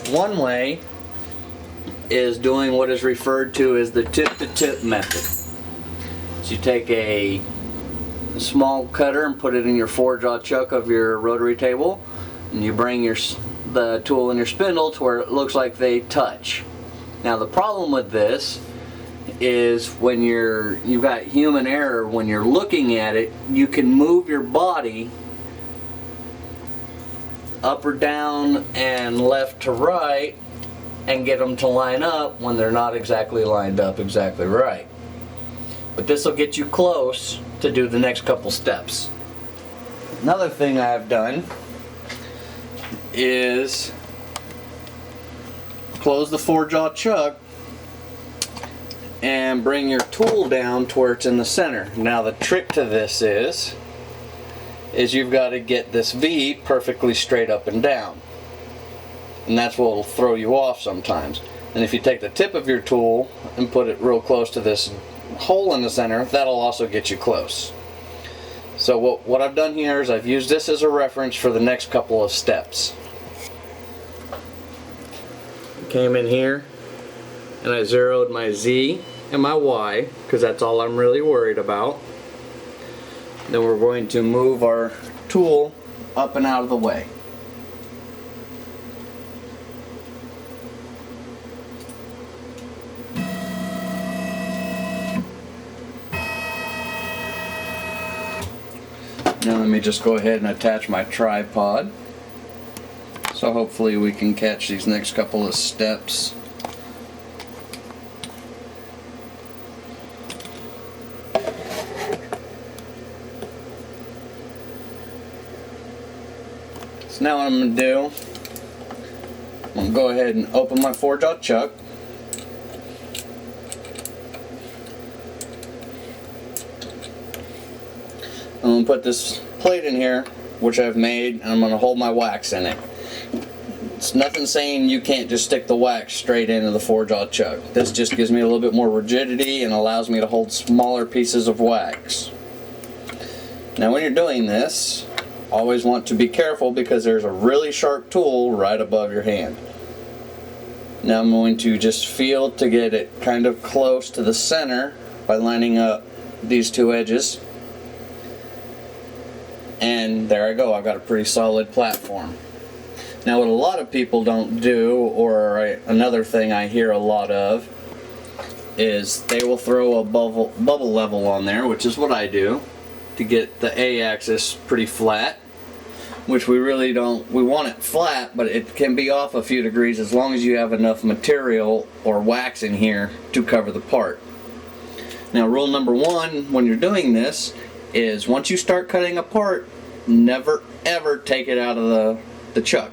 One way is doing what is referred to as the tip-to-tip method. So you take a small cutter and put it in your 4-jaw chuck of your rotary table, and you bring the tool and your spindle to where it looks like they touch. Now the problem with this is when you've got human error. When you're looking at it, you can move your body up or down and left to right and get them to line up when they're not exactly lined up exactly right. But this will get you close to do the next couple steps. Another thing I've done is close the 4-jaw chuck and bring your tool down to where it's in the center. Now the trick to this is you've got to get this V perfectly straight up and down. And that's what will throw you off sometimes. And if you take the tip of your tool and put it real close to this hole in the center, that'll also get you close. So what I've done here is I've used this as a reference for the next couple of steps. Came in here and I zeroed my Z and my Y because that's all I'm really worried about. Then we're going to move our tool up and out of the way. Now let me just go ahead and attach my tripod. So hopefully we can catch these next couple of steps. So now what I'm going to do, I'm going to go ahead and open my 4-jaw chuck. I'm going to put this plate in here, which I've made, and I'm going to hold my wax in it. It's nothing saying you can't just stick the wax straight into the 4-jaw chuck. This just gives me a little bit more rigidity and allows me to hold smaller pieces of wax. Now when you're doing this, always want to be careful because there's a really sharp tool right above your hand. Now I'm going to just feel to get it kind of close to the center by lining up these two edges. And there I go, I've got a pretty solid platform. Now what a lot of people don't do, or another thing I hear a lot of, is they will throw a bubble level on there, which is what I do, to get the A-axis pretty flat, which we really don't. We want it flat, but it can be off a few degrees as long as you have enough material or wax in here to cover the part. Now rule number 1 when you're doing this is once you start cutting a part, never ever take it out of the chuck,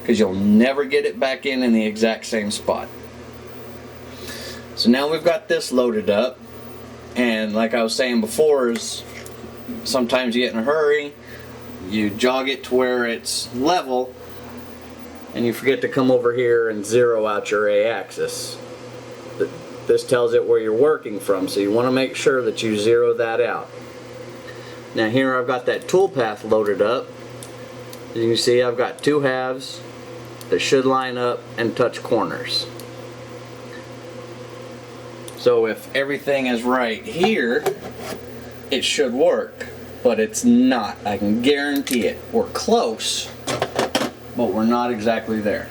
because you'll never get it back in the exact same spot. So now we've got this loaded up, and like I was saying before, is sometimes you get in a hurry, you jog it to where it's level, and you forget to come over here and zero out your A-axis. This tells it where you're working from, so you want to make sure that you zero that out. Now here I've got that tool path loaded up. As you can see, I've got 2 halves that should line up and touch corners. So if everything is right here, it should work, but it's not. I can guarantee it. We're close, but we're not exactly there.